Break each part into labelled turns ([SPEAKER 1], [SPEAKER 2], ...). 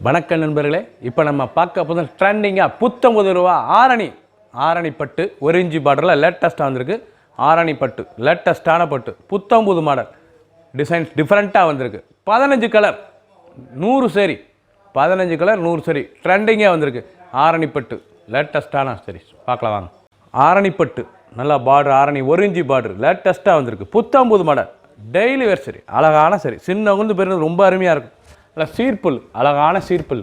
[SPEAKER 1] வணக்கம் நண்பர்களே, இப்போ நம்ம பார்க்க போது ட்ரெண்டிங்காக ₹19 ஆரணி பட்டு 1 இன்ச்சு பார்டரில் லேட்டஸ்ட்டாக வந்திருக்கு. ஆரணி பட்டு லேட்டஸ்ட்டான பட்டு 19 மாடல் டிசைன்ஸ் டிஃப்ரெண்ட்டாக வந்திருக்கு. 15 கலர் 100 சேரீ, 15 கலர் 100 சேரீ ட்ரெண்டிங்காக வந்திருக்கு. ஆரணி பட்டு லேட்டஸ்ட்டான சேரீஸ் பார்க்கலாம் வாங்க. ஆரணி பட்டு நல்லா பார்டர், ஆரணி 1 இன்ச்சு பார்டர் லேட்டஸ்ட்டாக வந்திருக்கு. 19 மாடல் டெய்லி வேர் சரி, அழகான சரி, சின்னவங்க பெருது ரொம்ப அருமையாக இருக்கும். நல்லா சீர்பல், அழகான சீர்பல்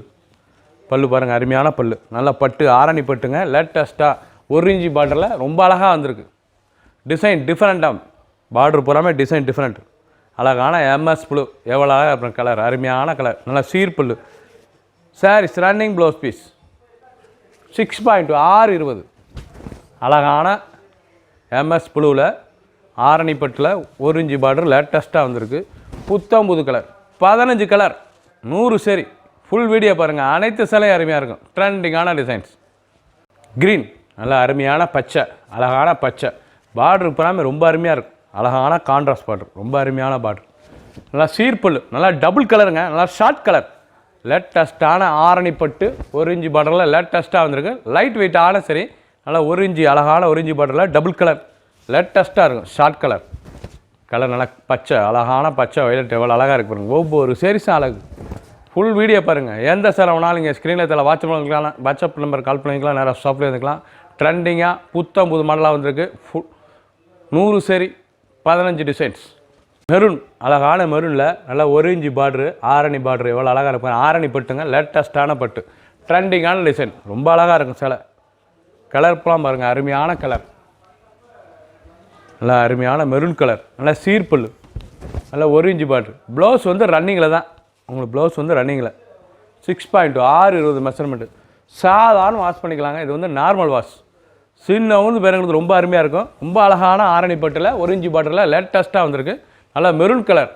[SPEAKER 1] பல்லு பாருங்கள், அருமையான பல்லு, நல்லா பட்டு ஆரணி பட்டுங்க. லேட்டஸ்ட்டாக 1 இன்ச்சு பார்டரில் ரொம்ப அழகாக வந்திருக்கு. டிசைன் டிஃப்ரெண்ட்டாக, பார்டர் பூராமே டிசைன் டிஃப்ரெண்ட். அழகான MS ப்ளூ, எவ்வளோ அழகாக இருக்கும் கலர், அருமையான கலர், நல்லா சீர்பல். சாரீஸ் ரன்னிங் ப்ளவுஸ் பீஸ் 6.620 அழகான MS ப்ளூவில் ஆரணி பட்டில் 1 இன்ச்சு பார்டர் லேட்டஸ்ட்டாக வந்திருக்கு. 19 colour, 15 colour 100 sari. Full video பாருங்கள், அனைத்து சிலையும் அருமையாக இருக்கும். ட்ரெண்டிங்கான டிசைன்ஸ். க்ரீன் நல்லா அருமையான பச்சை, அழகான பச்சை பார்டர் பூராமே ரொம்ப அருமையாக இருக்கும். அழகான கான்ட்ராஸ்ட் பார்டர், ரொம்ப அருமையான பார்டர், நல்லா சீர்பல், நல்லா டபுள் கலருங்க, நல்லா ஷார்ட் கலர். லேட்டஸ்ட்டான ஆரணி பட்டு 1 இன்ச்சு பார்டரில் லேட்டஸ்ட்டாக வந்திருக்கு. லைட் வெயிட்டான சரி, நல்லா 1 இன்ச்சு அழகான 1 இன்ச்சு பார்டரில் டபுள் கலர் லேட்டஸ்ட்டாக இருக்கும். ஷார்ட் கலர் கலர், நல்லா பச்சை, அழகான பச்சை வயலட், எவ்வளோ அழகாக இருக்கு பாருங்கள். ஒவ்வொரு சேரீஸும் அழகு. ஃபுல் வீடியோ பாருங்கள். எந்த சேலை வேணாலும் இங்கே ஸ்க்ரீனில் தலை வாட்ஸ்அப் நம்பர் கால் பண்ணிக்கலாம், நேராக ஷாப்பில் இருந்துக்கலாம். ட்ரெண்டிங்காக 19 மாடலாக வந்திருக்கு. 100 சேரீ, 15 டிசைன்ஸ். மெரூன், அழகான மெரூனில் நல்லா 1 இன்ச்சு பார்டரு, ஆரணி பார்டரு, எவ்வளோ அழகாக இருக்கும். ஆரணி பட்டுங்க, லேட்டஸ்ட்டான பட்டு, ட்ரெண்டிங்கான டிசைன், ரொம்ப அழகாக இருக்கும் சேலை. கலர்லாம் பாருங்கள், அருமையான கலர், நல்லா அருமையான மெரூன் கலர், நல்லா சீர்பல், நல்லா 1 இன்ச்சு பார்டர். ப்ளவுஸ் வந்து ரன்னிங்கில் தான், உங்களுக்கு ப்ளவுஸ் வந்து ரன்னிங்கில் 6.620 மெஷர்மெண்ட்டு. சாதாரண வாஷ் பண்ணிக்கலாங்க. இது வந்து நார்மல் வாஷ். சின்னவங்க பேருங்களுக்கு ரொம்ப அருமையாக இருக்கும். ரொம்ப அழகான ஆரணி பட்டில் 1 இன்ச்சு பார்டரில் லேட்டஸ்ட்டாக வந்திருக்கு. நல்லா மெரூன் கலர்,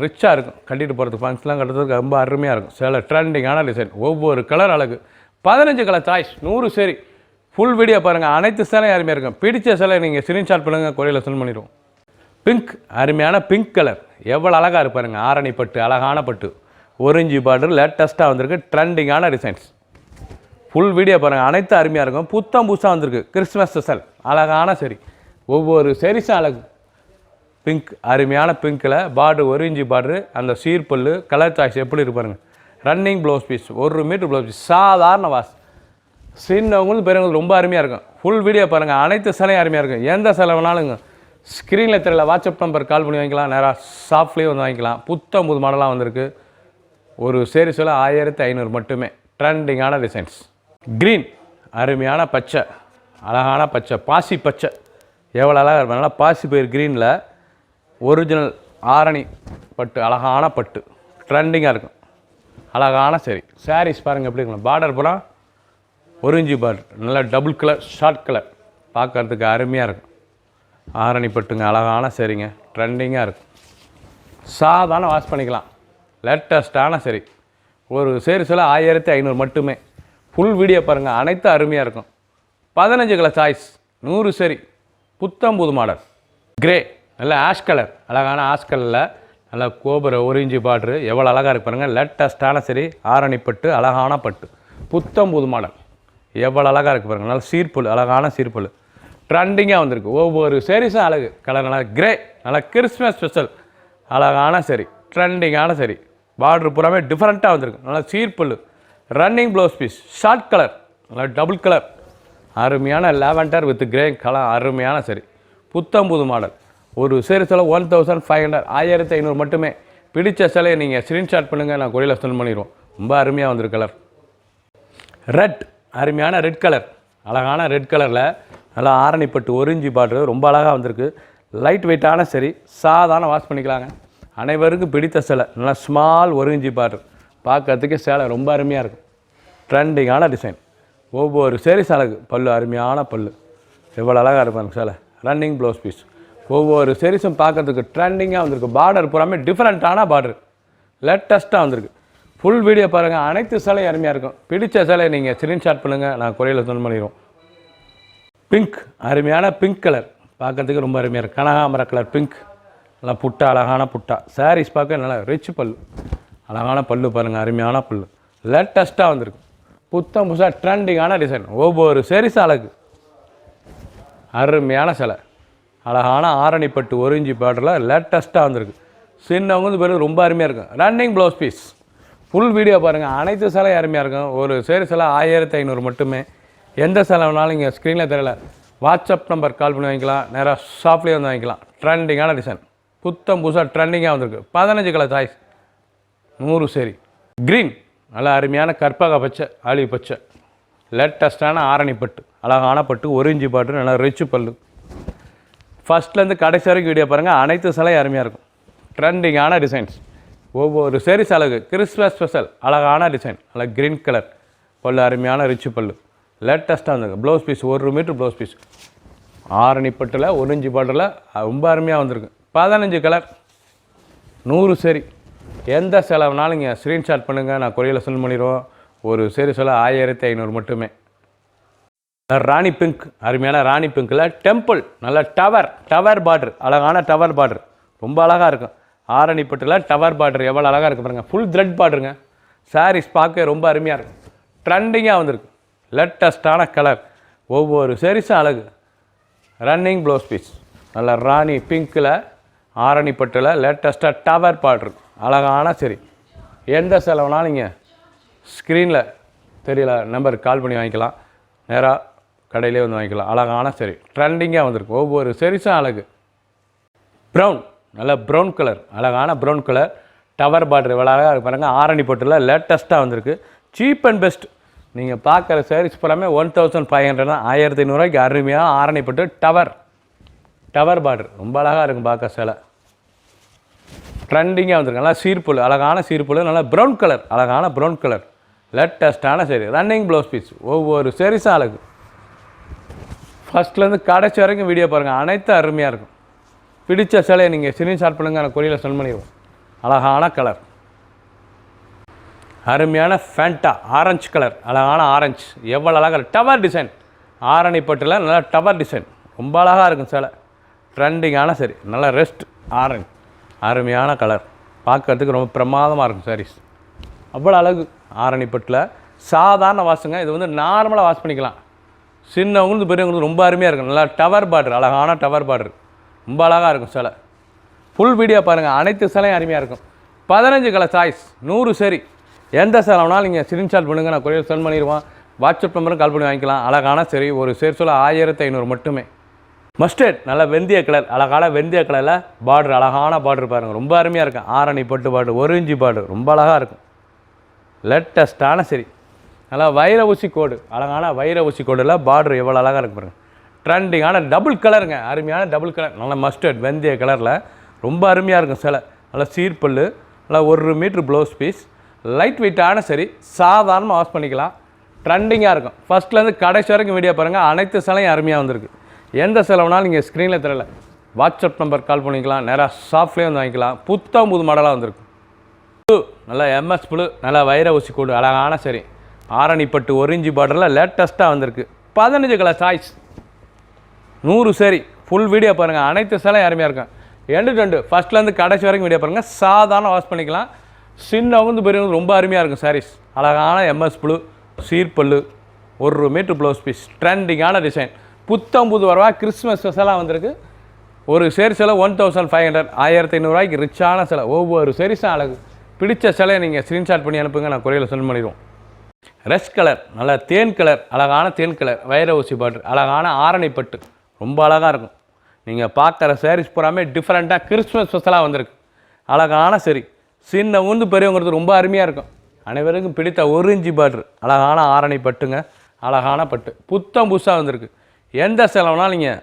[SPEAKER 1] ரிச்சாக இருக்கும். கட்டிட்டு போகிறதுக்கு ஃபங்க்ஷன்லாம் கட்டுறதுக்கு ரொம்ப அருமையாக இருக்கும். சேலை ட்ரெண்டிங்கான டிசைன், ஒவ்வொரு கலர் அழகு. 15 colour choice, 100 sari. Full video பாருங்கள், அனைத்து சேலையும் அருமையாக இருக்கும். பிடிச்ச சேலை நீங்கள் ஸ்க்ரீன்ஷாட் பண்ணுங்கள், கொரியரில் சென்ட் பண்ணிடுவோம். பிங்க், அருமையான பிங்க் கலர், எவ்வளோ அழகாக இருப்பாருங்க. ஆரணி பட்டு, அழகான பட்டு, 1 இன்ச்சு பார்டர் லேட்டஸ்ட்டாக வந்திருக்கு. ட்ரெண்டிங்கான டிசைன்ஸ். ஃபுல் வீடியோ பாருங்கள், அனைத்து அருமையாக இருக்கும். புத்தம் புதுசாக வந்திருக்கு. கிறிஸ்மஸ் ஸ்பெஷல், அழகான சரி, ஒவ்வொரு சேரீஸும் அழகு. பிங்க், அருமையான பிங்க்கில் பார்டர் 1 இன்ச்சு பார்டரு, அந்த சீர்பல்லு, கலர் சாய்ஸ் எப்படி இருப்பாருங்க. Running blouse piece, 1 metre blouse piece, சாதாரண வாஷ். சின்னவங்களும் பெரியவங்களுக்கு ரொம்ப அருமையாக இருக்கும். ஃபுல் வீடியோ பாருங்கள், அனைத்து சிலையும் அருமையாக இருக்கும். எந்த சிலை வேணாலுங்க ஸ்க்ரீனில் தெரியல, வாட்ஸ்அப் நம்பர் கால் பண்ணி வாங்கிக்கலாம், நேராக ஷாப்லேயே வந்து வாங்கிக்கலாம். 19 மாடலாக வந்திருக்கு. ஒரு சேரீ சொல்ல 1500 மட்டுமே. ட்ரெண்டிங்கான டிசைன்ஸ். க்ரீன், அருமையான பச்சை, அழகான பச்சை, பாசி பச்சை, எவ்வளோ அழகாக இருக்கும். நல்லா பாசி பயிர் க்ரீனில் ஒரிஜினல் ஆரணி பட்டு, அழகான பட்டு, ட்ரெண்டிங்காக இருக்கும். அழகான சரி. சாரீஸ் பாருங்கள் எப்படி இருக்கலாம். பார்டர் பூரா 1 இன்ச்சு பார்டர், நல்லா டபுள் கலர், ஷார்ட் கலர், பார்க்குறதுக்கு அருமையாக இருக்கும். ஆரணி பட்டுங்க, அழகான சரிங்க, ட்ரெண்டிங்காக இருக்கும். சாதாரண வாஷ் பண்ணிக்கலாம். லேட்டஸ்ட்டான சரி. ஒரு சேரீ சொல்ல 1500 மட்டுமே. ஃபுல் வீடியோ பாருங்கள், அனைத்து அருமையாக இருக்கும். 15 colour choice, 100 sari. 19 model. Grey, நல்லா ஆஷ் கலர், அழகான ஆஷ் கலரில் நல்லா கோபுர 1 இன்ச்சு பார்டரு, எவ்வளோ அழகாக இருக்கு பாருங்கள். லேட்டஸ்ட்டான சரி, ஆரணி பட்டு, அழகான பட்டு, 19 மாடல், எவ்வளோ அழகாக இருக்குது பாருங்கள். நல்லா சீர்பல், அழகான சீர்பல், ட்ரெண்டிங்காக வந்திருக்கு. ஒவ்வொரு சேரீஸும் அழகு. கலர் நல்லா கிரே, நல்லா கிறிஸ்மஸ் ஸ்பெஷல், அழகான சரி, ட்ரெண்டிங்கான சரி. பார்டர் பூராமே டிஃப்ரெண்ட்டாக வந்திருக்கு. நல்லா சீர்பல், running blouse piece, short colour, நல்லா டபுள் கலர், அருமையான லாவெண்டர் வித் கிரே கலர், அருமையான சரி. 19 மாடல். ஒரு சேரீ சொல்ல 1500, 1500 மட்டுமே. பிடிச்ச சிலையை நீங்கள் ஸ்க்ரீன்ஷாட் பண்ணுங்கள், நான் கொரியரில் சென்ட் பண்ணிடுவோம். ரொம்ப அருமையாக வந்திருக்கு கலர். ரெட், அருமையான ரெட் கலர், அழகான ரெட் கலரில் நல்லா ஆரணி பட்டு 1 இன்ச்சு பார்டரு, ரொம்ப அழகாக வந்திருக்கு. லைட் வெயிட்டான சரி, சாதாரண வாஷ் பண்ணிக்கலாங்க. அனைவருக்கும் பிடித்த சேலை, நல்லா ஸ்மால் 1 இன்ச்சு பார்டர், பார்க்கறதுக்கே சேலை ரொம்ப அருமையாக இருக்கும். ட்ரெண்டிங்கான டிசைன், ஒவ்வொரு சேரீஸ் அழகு. பல்லு, அருமையான பல்லு, எவ்வளோ அழகாக இருப்பாங்க சேலை. ரன்னிங் ப்ளவுஸ் பீஸ், ஒவ்வொரு சேரீஸும் பார்க்கறதுக்கு ட்ரெண்டிங்காக வந்திருக்கு. பார்டர் பூராமே டிஃப்ரெண்ட்டான பார்டர், லேட்டஸ்ட்டாக வந்திருக்கு. ஃபுல் வீடியோ பாருங்கள், அனைத்து சேலையும் அருமையாக இருக்கும். பிடிச்ச சேலையை நீங்கள் ஸ்க்ரீன்ஷாட் பண்ணுங்கள், நான் கொரியரில் சென்ட் பண்ணிடுவோம். பிங்க், அருமையான பிங்க் கலர், பார்க்குறதுக்கு ரொம்ப அருமையாக இருக்குது. கனகாமர கலர் பிங்க், நல்லா புட்டா, அழகான புட்டா. சாரீஸ் பார்க்க நல்லா ரிச் பல்லு, அழகான பல்லு பாருங்கள், அருமையான பல்லு. லேட்டஸ்ட்டாக வந்திருக்கு. புத்தம் புதுசாக ட்ரெண்டிங்கான டிசைன். ஒவ்வொரு சரிசு அழகு. அருமையான சிலை. அழகான ஆரணிப்பட்டு 1 இன்ச்சு பார்டரில் லேட்டஸ்ட்டாக வந்திருக்கு. சின்னவங்க வந்து பிறகு ரொம்ப அருமையாக இருக்கும். Running blouse piece. Full video பாருங்கள். அனைத்து சிலை அருமையாக இருக்கும். ஒரு சேரி சிலை 1500 மட்டுமே. எந்த சிலை வேணாலும் இங்கே ஸ்க்ரீனில் தெரியல. வாட்ஸ்அப் நம்பர் கால் பண்ணி வாங்கிக்கலாம். நேராக ஷாப்லேயே வந்து வாங்கிக்கலாம். ட்ரெண்டிங்கான டிசைன். புத்தம் புதுசாக ட்ரெண்டிங்காக வந்திருக்கு. 15 கலர் சாய்ஸ். 100 சேரி. க்ரீன் நல்லா அருமையான கற்பக பச்சை, ஆலிவ் பச்சை, லேட்டஸ்ட்டான ஆரணிப்பட்டு, அழகான பட்டு, 1 இன்ச்சு பாட்டு, நல்லா ரிச்சு பல்லு. ஃபஸ்ட்லேருந்து கடைசி வரைக்கும் வீடியோ பாருங்கள். அனைத்து சிலை அருமையாக இருக்கும். ட்ரெண்டிங்கான டிசைன்ஸ். ஒவ்வொரு சேரீஸ் அழகு. கிறிஸ்மஸ் ஸ்பெஷல் அழகான டிசைன். நல்லா க்ரீன் கலர் பல்லு, அருமையான ரிச்சு பல்லு, லேட்டஸ்ட்டாக வந்திருக்கு. Blouse piece 1 metre blouse piece. ஆரணிப்பட்டில் 1 இன்ச்சு பாட்டில் ரொம்ப அருமையாக வந்திருக்கு. 15 கலர், 100 சேரி. எந்த செலவுனாலும் இங்கே ஸ்க்ரீன்ஷாட் பண்ணுங்கள். நான் கொரியரில் சென்ட் பண்ணிடுவோம். ஒரு சேரி செலவு 1500 மட்டுமே. ராணி பிங்க், அருமையான ராணி பிங்க்கில் டெம்பிள், நல்ல டவர் பார்டர், அழகான டவர் பார்டர், ரொம்ப அழகாக இருக்கும். ஆரணிப்பட்டில் டவர் பார்டர் எவ்வளோ அழகாக இருக்குது பாருங்கள். Full thread பார்டருங்க. சாரீஸ் பார்க்க ரொம்ப அருமையாக இருக்கும். ட்ரெண்டிங்காக வந்திருக்கு. லேட்டஸ்ட்டான கலர். ஒவ்வொரு சேரீஸும் அழகு. Running blouse piece. நல்ல ராணி பிங்க்கில் ஆரணிப்பட்டில் லேட்டஸ்ட்டாக டவர் பார்டர், அழகான சரி. எந்த செலவுனாலும் நீங்கள் ஸ்க்ரீனில் தெரியல நம்பருக்கு கால் பண்ணி வாங்கிக்கலாம். நேராக கடையிலே வந்து வாங்கிக்கலாம். அழகான சரி. ட்ரெண்டிங்காக வந்திருக்கு. ஒவ்வொரு சரிசும் அழகு. ப்ரௌன், நல்ல ப்ரௌன் கலர், அழகான ப்ரௌன் கலர், டவர் பார்டர் இவ்வளோ அழகாக இருக்கு பாருங்கள். ஆரணிப்பட்டில் லேட்டஸ்ட்டாக வந்திருக்கு. Cheap and best. நீங்கள் பார்க்குற சாரீஸ் பூராமே 1500 தான். 1500 அருமையாக ஆரணிப்பட்டு டவர் பார்டர் ரொம்ப அழகாக இருக்கும் பார்க்க சிலை. ட்ரெண்டிங்காக வந்திருக்கு. நல்லா சீர்புல், அழகான சீர்புல், நல்லா ப்ரௌன் கலர், அழகான ப்ரௌன் கலர், லேட்டஸ்ட்டான சரி. Running blouse piece. ஒவ்வொரு சேரீஸும் அழகு. ஃபஸ்ட்லேருந்து கடைசி வரைக்கும் வீடியோ பாருங்கள். அனைத்தும் அருமையாக இருக்கும். பிடிச்ச சிலையை நீங்கள் ஸ்க்ரீன்ஷாட் பண்ணுங்கள். நான் கொரியரில் சென்ட் பண்ணிடுவோம். அழகான கலர், அருமையான ஃபேண்டா ஆரஞ்சு கலர், அழகான ஆரஞ்சு எவ்வளோ அழகாக டவர் டிசைன். ஆரணிப்பட்டில் நல்லா டவர் டிசைன் ரொம்ப அழகாக இருக்கும் சிலை. ட்ரெண்டிங்கான சரி. நல்லா ரெஸ்ட் ஆரஞ்சு, அருமையான கலர், பார்க்குறதுக்கு ரொம்ப பிரமாதமாக இருக்கும் சாரீஸ். அவ்வளோ அழகு. ஆரணிப்பட்டில் சாதாரண வாஷுங்க. இது வந்து நார்மலாக வாஷ் பண்ணிக்கலாம். சின்னவங்களுக்கு பெரியவங்களுக்கு ரொம்ப அருமையாக இருக்கும். நல்லா டவர் பார்டர், அழகான டவர் பார்டர் ரொம்ப அழகாக இருக்கும் சிலை. ஃபுல் வீடியோ பாருங்கள். அனைத்து சிலையும் அருமையாக இருக்கும். 15 கலர் சாய்ஸ், 100 சரி. எந்த சிலைனாலும் நீங்கள் ஸ்க்ரீன்ஷாட் பண்ணுங்கள். நான் கொரியர் சென்ட் பண்ணிடுவோம். வாட்ஸ்அப் நம்பரும் கால் பண்ணி வாங்கிக்கலாம். அழகான சரி. ஒரு சேர் சொல்ல 1500 மட்டுமே. மஸ்டர்ட், நல்ல வெந்தய கலர், அழகான வெந்தய கலரில் பார்டர், அழகான பார்டர் பாருங்கள். ரொம்ப அருமையாக இருக்கும். ஆரணிப்பட்டு பார்டர், 1 இன்ச்சு பார்டர் ரொம்ப அழகாக இருக்கும். லேட்டஸ்ட்டான சரி. நல்லா வைர ஊசி கோடு, அழகான வைர ஊசி கோடில் பார்டர் எவ்வளோ அழகாக இருக்கு பாருங்கள். ட்ரெண்டிங்கான டபுள் கலருங்க. அருமையான டபுள் கலர், நல்லா மஸ்டர்ட் வெந்தய கலரில் ரொம்ப அருமையாக இருக்கும் சிலை. நல்லா சீர்பல், நல்லா 1 மீட்ரு ப்ளவுஸ் பீஸ், லைட் வெயிட்டான சரி. சாதாரணமாக வாஷ் பண்ணிக்கலாம். ட்ரெண்டிங்காக இருக்கும். ஃபஸ்ட்லேருந்து கடைசி வரைக்கும் வீடியோ பாருங்கள். அனைத்து சிலையும் அருமையாக வந்திருக்கு. எந்த செலவுனாலும் நீங்கள் ஸ்க்ரீனில் தெரியல. வாட்ஸ்அப் நம்பர் கால் பண்ணிக்கலாம். நேராக ஷாப்லேயே வந்து வாங்கிக்கலாம். புது மாடலாக வந்திருக்கு. நல்லா எம்எஸ் புழு, நல்லா வைர ஊசி கூடு, அழகான சரி. ஆரணிப்பட்டு 1 இன்ச்சு பார்டரில் லேட்டஸ்ட்டாக வந்திருக்கு. 15 கலர் சாய்ஸ், 100 சரி. ஃபுல் வீடியோ பாருங்கள். அனைத்து சிலையும் அருமையாக இருக்கும். எண்டு ஃபஸ்ட்லேருந்து கடைசி வரைக்கும் வீடியோ பாருங்கள். சாதாரண வாஷ் பண்ணிக்கலாம். சின்னவங்க பெரியவங்க ரொம்ப அருமையாக இருக்கும் சாரீஸ். அழகான எம்எஸ் புழு, சீர்பல்லு, 1 மீட்ரு ப்ளவுஸ் பீஸ், ட்ரெண்டிங்கான டிசைன். புது வரவா கிறிஸ்மஸ் ஸ்பெஷலாக வந்திருக்கு. ஒரு சேரி சிலை 1500, 1500 ரிச்சான சிலை. ஒவ்வொரு சேரீஸும் அழகு. பிடிச்ச சிலையை நீங்கள் ஸ்க்ரீன்ஷாட் பண்ணி அனுப்புங்க. நான் கொரியரில் சென்ட் பண்ணிடுவோம். ரெஸ் கலர், நல்லா தேன் கலர், அழகான தேன் கலர், வைர ஊசி பார்டர், அழகான ஆரணிப்பட்டு ரொம்ப அழகாக இருக்கும். நீங்கள் பார்க்குற சாரீஸ் பூராமே டிஃப்ரெண்ட்டாக கிறிஸ்மஸ் ஸ்பெஷலாக வந்திருக்கு. அழகான சரி. சின்னவங்க பெரியவங்கிறது ரொம்ப அருமையாக இருக்கும். அனைவருக்கும் பிடித்த 1 இன்ச்சு பார்டர், அழகான ஆரணிப்பட்டுங்க, அழகான பட்டு புதுசாக வந்திருக்கு. எந்த செலவுனாலும் நீங்கள்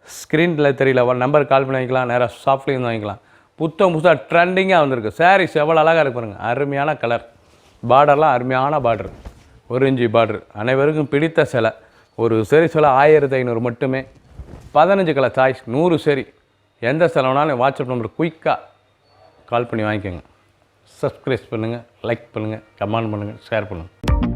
[SPEAKER 1] ஸ்க்ரீனில் தெரியல நம்பர் கால் பண்ணி வாங்கிக்கலாம். நேராக ஷாப்லேயும் வாங்கிக்கலாம். புதுசாக ட்ரெண்டிங்காக வந்திருக்கு. சாரீஸ் எவ்வளோ அழகாக இருக்கு பாருங்கள். அருமையான கலர், பார்டர்லாம் அருமையான பார்டர், 1 இன்ச்சு பார்டர். அனைவருக்கும் பிடித்த சிலை. ஒரு சரி சிலை 1500 மட்டுமே. 15 கலர் சாய்ஸ், 100 சரி. எந்த செலவுனாலும் வாட்ஸ்அப் நம்பர் குயிக்காக கால் பண்ணி வாங்கிக்கோங்க. சப்ஸ்கிரைப் பண்ணுங்கள், லைக் பண்ணுங்கள், கமெண்ட் பண்ணுங்கள், ஷேர் பண்ணுங்கள்.